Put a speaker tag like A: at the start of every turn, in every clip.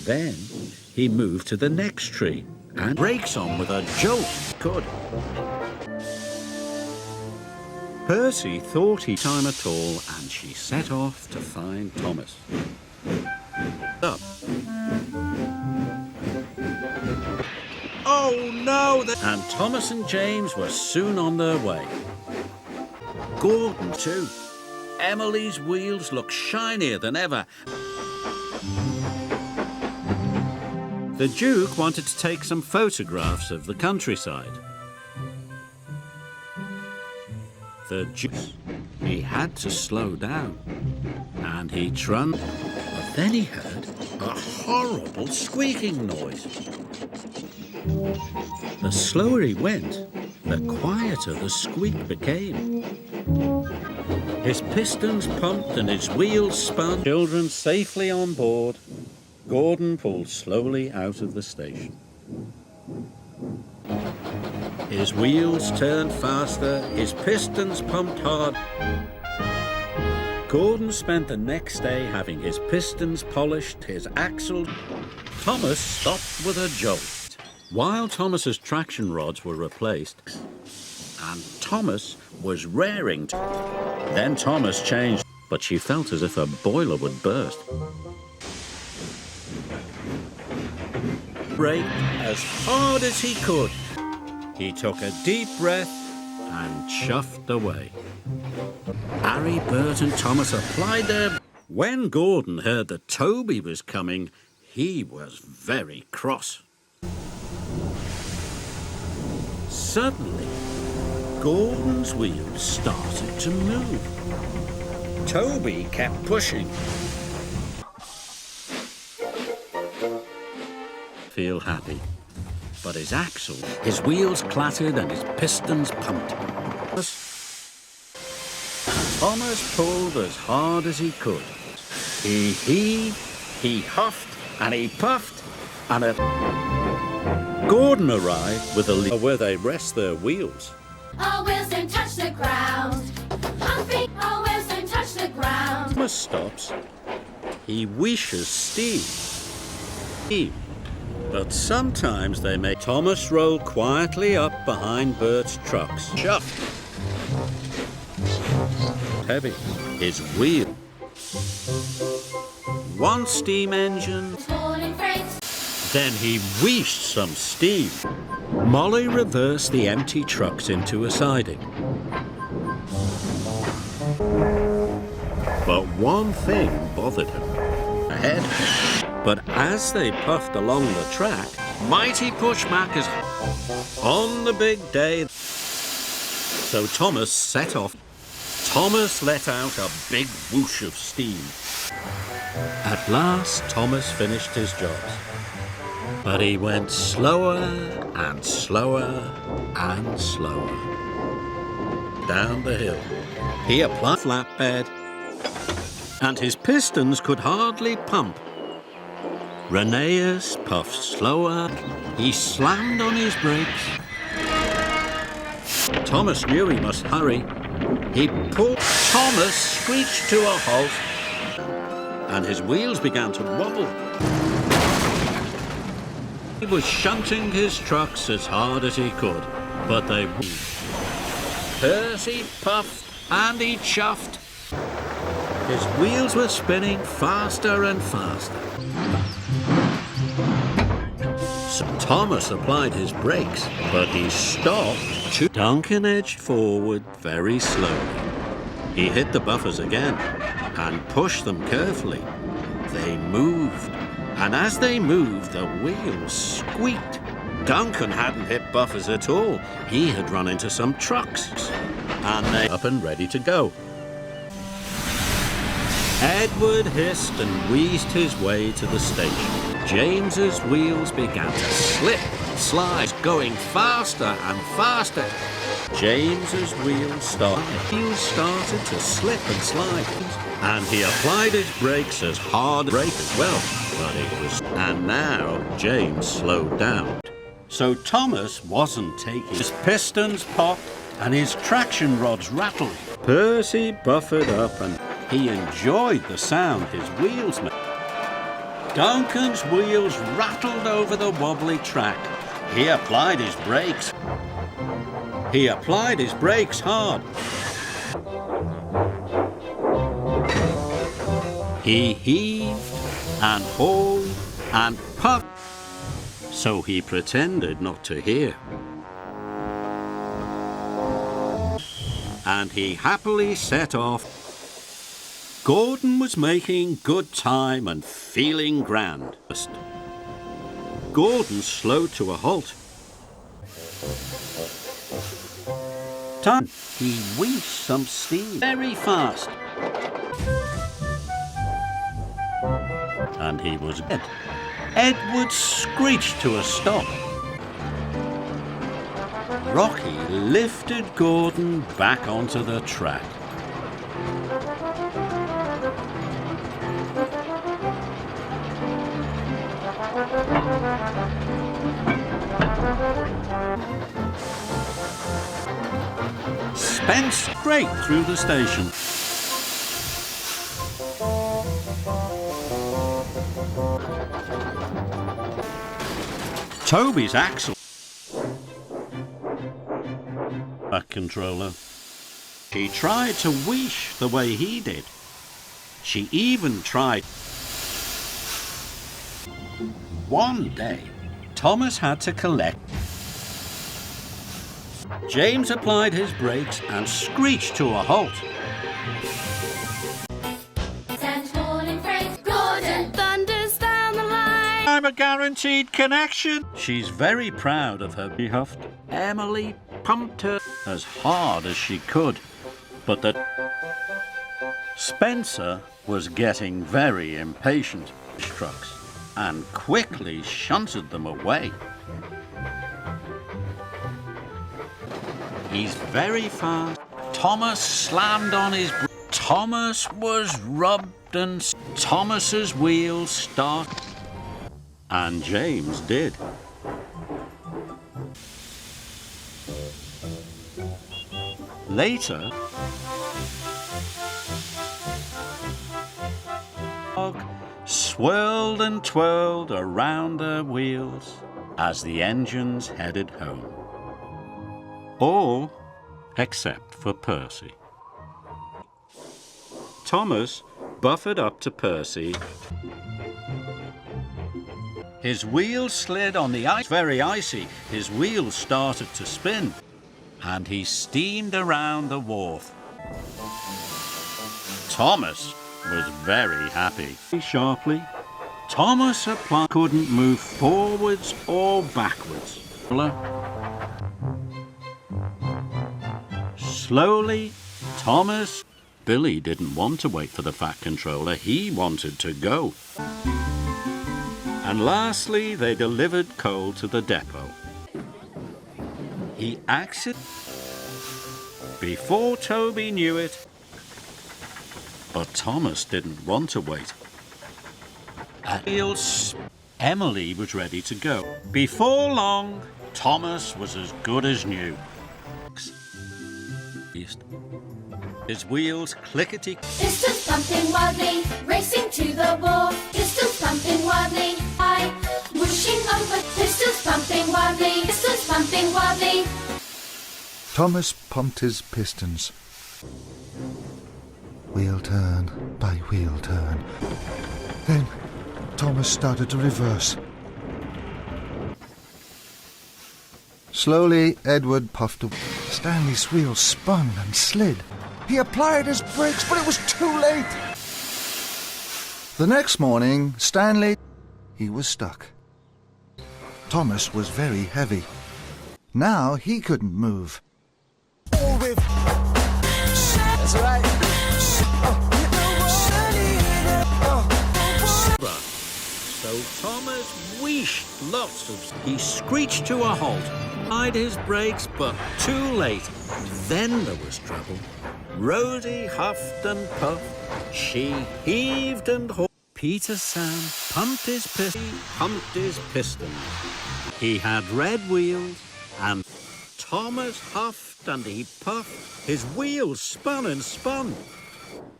A: Then he moved to the next tree and brakes on with a jolt. Good. Percy thought he'd time at all, and she set off to find Thomas. Up. Oh no! And Thomas and James were soon on their way. Gordon too. Emily's wheels looked shinier than ever. The Duke wanted to take some photographs of the countryside. The Duke, he had to slow down, and he trundled. But then he heard a horrible squeaking noise. The slower he went, the quieter the squeak became. His pistons pumped and his wheels spun. Children safely on board, Gordon pulled slowly out of the station. His wheels turned faster, his pistons pumped hard. Gordon spent the next day having his pistons polished, his axle. Thomas stopped with a jolt. While Thomas's traction rods were replaced, and Thomas was raring. Then Thomas changed, but she felt as if her boiler would burst. Braked as hard as he could. He took a deep breath and chuffed away. Harry, Bert and Thomas applied their... When Gordon heard that Toby was coming, he was very cross. Suddenly, Gordon's wheels started to move. Toby kept pushing. Feel happy. But his axle, his wheels clattered and his pistons pumped. Thomas pulled as hard as he could. He heaved, he huffed, and he puffed, and Gordon arrived with a lever where they rest their wheels.
B: Our wheels don't touch the ground. Humpy, our wheels don't touch the ground.
A: Thomas stops. He wishes steam. But sometimes they make Thomas roll quietly up behind Bert's trucks. Chuffed. Heavy. His wheel. One steam engine. Then he wheeshed some steam. Molly reversed the empty trucks into a siding. But one thing bothered him. Ahead. But as they puffed along the track, mighty pushbackers on the big day. So Thomas set off. Thomas let out a big whoosh of steam. At last, Thomas finished his jobs. But he went slower and slower and slower. Down the hill. He applied flatbed, and his pistons could hardly pump. Rheneas puffed slower. He slammed on his brakes. Thomas knew he must hurry. He pulled. Thomas screeched to a halt, and his wheels began to wobble. He was shunting his trucks as hard as he could, but they wouldn't. Percy puffed and he chuffed. His wheels were spinning faster and faster. So Thomas applied his brakes, but he stopped. Duncan edged forward very slowly. He hit the buffers again and pushed them carefully. They moved, and as they moved, the wheels squeaked. Duncan hadn't hit buffers at all. He had run into some trucks, and they were up and ready to go. Edward hissed and wheezed his way to the station. James's wheels began to slip and slide, going faster and faster. James's wheels started to slip and slide, and he applied his brakes as hard as brake as well. But it was, and now James slowed down. So Thomas wasn't taking. His pistons popped and his traction rods rattled. Percy buffered up and he enjoyed the sound his wheels made. Duncan's wheels rattled over the wobbly track. He applied his brakes. He applied his brakes hard. He heaved and hauled and puffed, so he pretended not to hear. And he happily set off. Gordon was making good time and feeling grand. Gordon slowed to a halt. He winched some steam very fast. And he was dead. Edward screeched to a stop. Rocky lifted Gordon back onto the track. Spence straight through the station. Toby's axle. A controller. She tried to wheesh the way he did. She even tried. One day, Thomas had to collect. James applied his brakes and screeched to a halt.
B: And morning freight, Gordon thunders down the line.
A: I'm a guaranteed connection. She's very proud of her. He huffed. Emily pumped her as hard as she could, but Spencer was getting very impatient. Trucks and quickly shunted them away. He's very fast. Thomas slammed on his brakes. Thomas was rubbed and Thomas's wheels started. And James did. Later, swirled and twirled around their wheels as the engines headed home. All except for Percy. Thomas buffered up to Percy. His wheels slid on the ice, very icy. His wheels started to spin, and he steamed around the wharf. Thomas was very happy. Sharply, Thomas couldn't move forwards or backwards. Slowly, Thomas... Billy didn't want to wait for the Fat Controller. He wanted to go. And lastly, they delivered coal to the depot. He accidentally... Before Toby knew it, but Thomas didn't want to wait. Emily was ready to go. Before long, Thomas was as good as new. His wheels clickety.
B: Pistons pumping wildly, racing to the wharf. Pistons pumping wildly, high, whooshing over. Pistons pumping wildly, pistons pumping wildly.
C: Thomas pumped his pistons. Wheel turn by wheel turn. Then Thomas started to reverse. Slowly, Edward puffed away. Stanley's wheels spun and slid. He applied his brakes, but it was too late. The next morning, he was stuck. Thomas was very heavy. Now he couldn't move.
D: That's right.
A: So Thomas wheeshed lots of... He screeched to a halt, applied his brakes, but too late. Then there was trouble. Rosie huffed and puffed. She heaved and hauled. Peter Sam pumped his pistons. He had red wheels, and Thomas huffed and he puffed. His wheels spun and spun.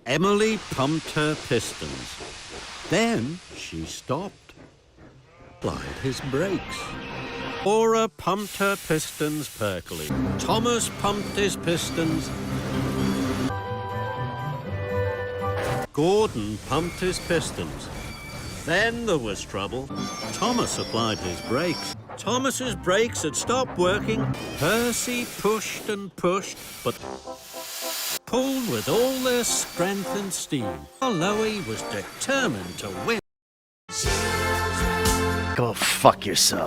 A: Emily pumped her pistons. Then she stopped, applied his brakes. Laura pumped her pistons perkily. Thomas pumped his pistons. Gordon pumped his pistons. Then there was trouble. Thomas applied his brakes. Thomas's brakes had stopped working. Percy pushed and pushed, but pulled with all their strength and steam. Loey was determined to win.
D: Go fuck yourself.